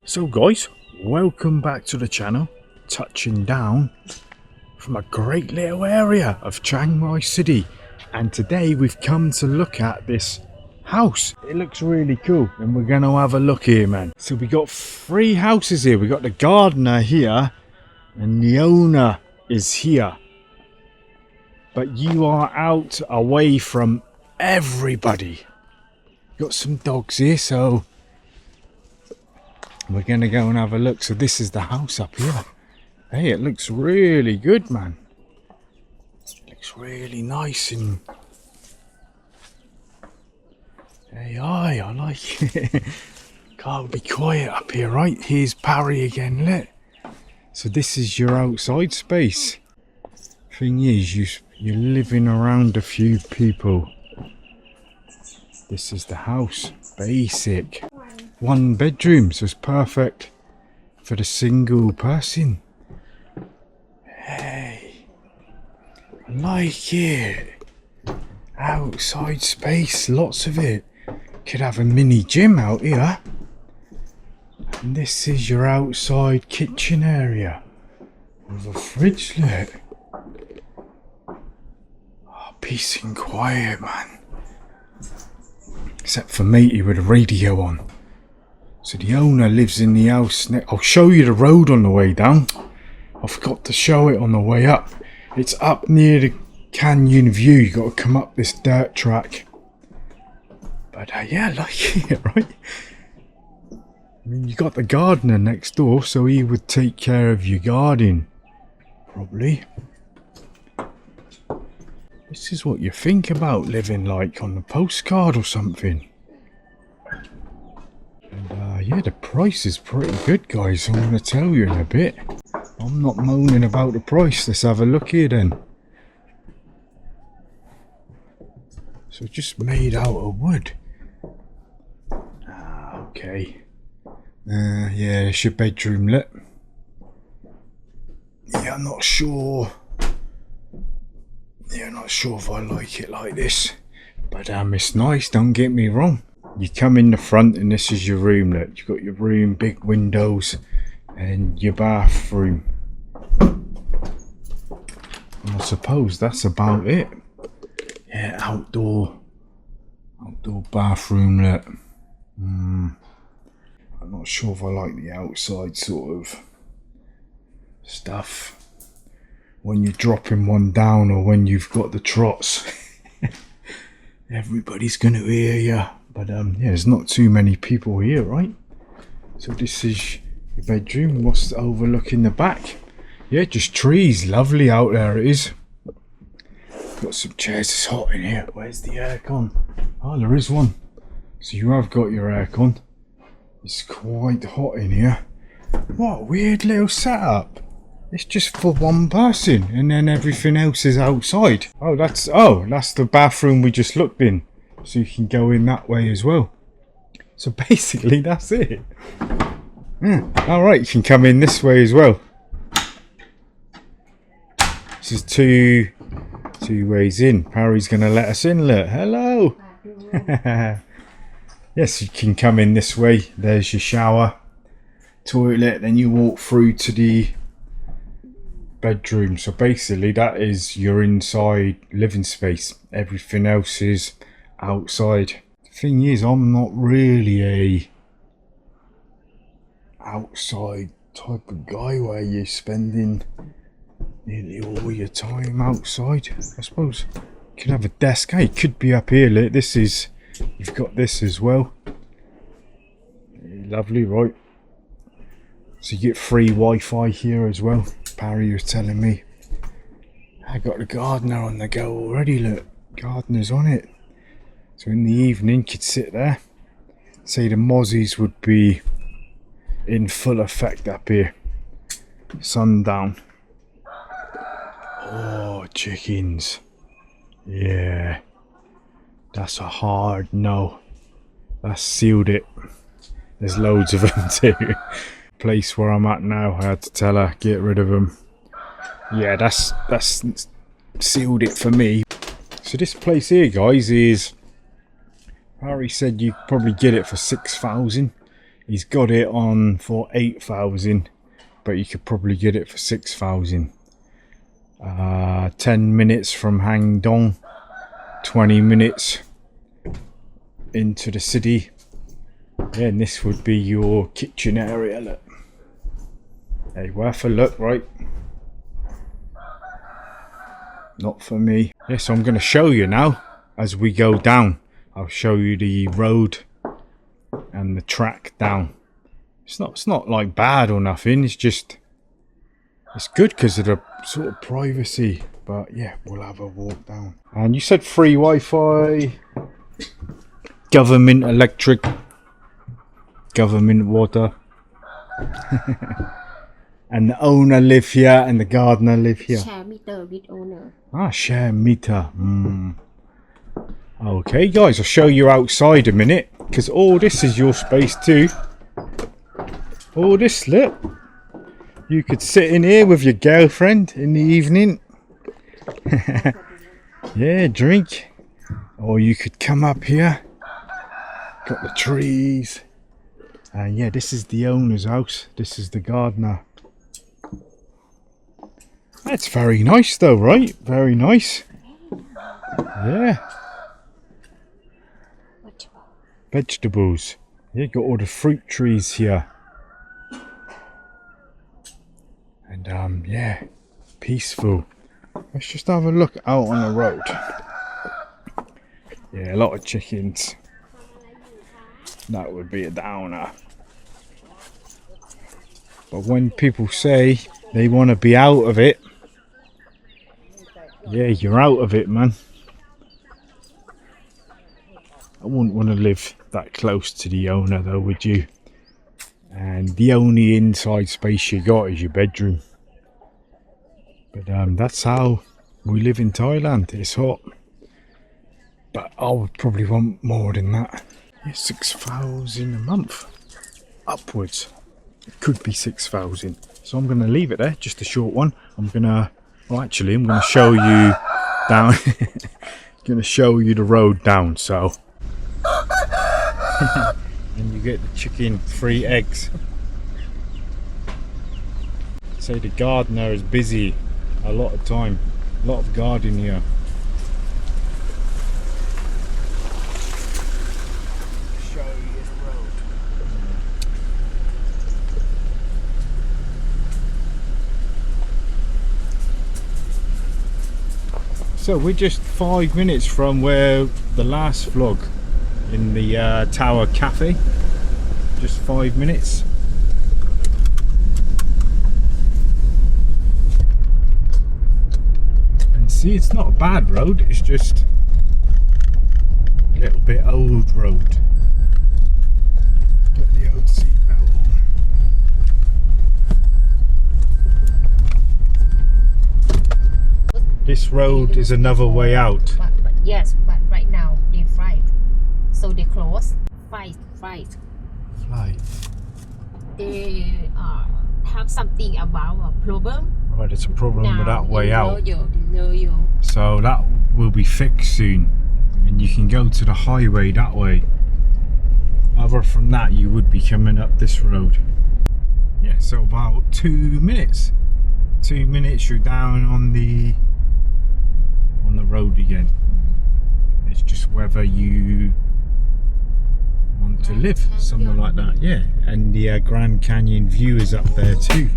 So guys, welcome back to the channel, touching down from a great little area of Chiang Mai city, and today we've come to look at this house. It looks really cool and we're going to have a look here, man. So we got three houses here. We got the gardener here and the owner is here, but you are out away from everybody. Got some dogs here, so we're going to go and have a look. So this is the house up here. Hey, it looks really good, man. It looks really nice and... Hey, I like it. Gotta be quiet up here, right? Here's Parry again, look. So this is your outside space. Thing is, you're living around a few people. This is the house. Basic. One bedroom, so it's perfect for the single person. Hey, I like it. Outside space, lots of it. Could have a mini gym out here. And this is your outside kitchen area with a fridge, look. Oh, peace and quiet, man. Except for matey with a radio on. So the owner lives in the house next. I'll show you the road on the way down. I forgot to show it on the way up. It's up near the canyon view. You got to come up this dirt track. But yeah, I like it, right? I mean, you got the gardener next door, so he would take care of your garden, probably. This is what you think about living like on the postcard or something. And yeah, the price is pretty good, guys. I'm going to tell you in a bit. I'm not moaning about the price. Let's have a look here then. So just made out of wood. Okay. Yeah, it's your bedroom, look. Yeah, I'm not sure. Yeah, I'm not sure if I like it like this. But it's nice, don't get me wrong. You come in the front and this is your room, look. You've got your room, big windows, and your bathroom. And I suppose that's about it. Yeah, outdoor bathroom, look. I'm not sure if I like the outside sort of stuff when you're dropping one down or when you've got the trots. Everybody's gonna hear you. But yeah, there's not too many people here, right? So this is your bedroom. What's overlooking the back? Yeah, just trees. Lovely out there it is. Got some chairs. It's hot in here. Where's the aircon? Oh, there is one. So you have got your aircon. It's quite hot in here. What a weird little setup. It's just for one person and then everything else is outside. Oh, that's the bathroom we just looked in. So you can go in that way as well. So basically that's it. Alright, you can come in this way as well. This is two ways in. Parry's going to let us in, look. Hello. Yes, you can come in this way. There's your shower, toilet, then you walk through to the bedroom. So basically that is your inside living space. Everything else is outside. The thing is, I'm not really a outside type of guy where you're spending nearly all your time outside. I suppose you could have a desk. Hey, it could be up here. Look, this is, you've got this as well. Lovely, right? So you get free Wi-Fi here as well. Parry was telling me. I got the gardener on the go already. Look, gardener's on it. So in the evening, you could sit there. Say the mozzies would be in full effect up here. Sundown. Oh, chickens. Yeah. That's a hard no. That's sealed it. There's loads of them too. Place where I'm at now, I had to tell her, get rid of them. Yeah, that's sealed it for me. So this place here, guys, is... Harry said you probably get it for 6,000. He's got it on for 8,000, but you could probably get it for 6,000. 10 minutes from Hang Dong, 20 minutes into the city. Yeah, and this would be your kitchen area. Look, hey, worth a look, right? Not for me. Yeah, so I'm going to show you now as we go down. I'll show you the road and the track down. It's not like bad or nothing. It's just, it's good because of the sort of privacy. But yeah, we'll have a walk down. And you said free Wi-Fi, government electric, government water. And the owner live here and the gardener live here. Share meter with owner. Ah, share meter. Okay, guys, I'll show you outside a minute, because all this is your space too. All this, look. You could sit in here with your girlfriend in the evening. Yeah, drink. Or you could come up here. Got the trees. And yeah, this is the owner's house. This is the gardener. That's very nice though, right? Very nice. Yeah. Vegetables. Yeah, got all the fruit trees here. And yeah, peaceful. Let's just have a look out on the road. Yeah, a lot of chickens. That would be a downer. But when people say they want to be out of it, yeah, you're out of it, man. I wouldn't want to live that close to the owner though, would you? And the only inside space you got is your bedroom. But that's how we live in Thailand. It's hot. But I would probably want more than that. Yeah, 6,000 a month. Upwards. It could be 6,000. So I'm going to leave it there. Just a short one. I'm going to show you down. Going to show you the road down. So. And you get the chicken, 3 eggs. So the gardener is busy a lot of time. A lot of gardening here. Show you the road. So we're just 5 minutes from where the last vlog in the Tower Cafe. Just 5 minutes. And see, it's not a bad road, it's just a little bit old road. Put the old seatbelt on. This road is another way out. But yes, but right now they fly. So they close. Flight. They have something about a problem. Right, it's a problem with that way out. Yo. So that will be fixed soon. And you can go to the highway that way. Other from that, you would be coming up this road. Yeah, so about 2 minutes. 2 minutes, you're down on the road again. It's just whether you want to live somewhere like that. Yeah, and the Grand Canyon view is up there too.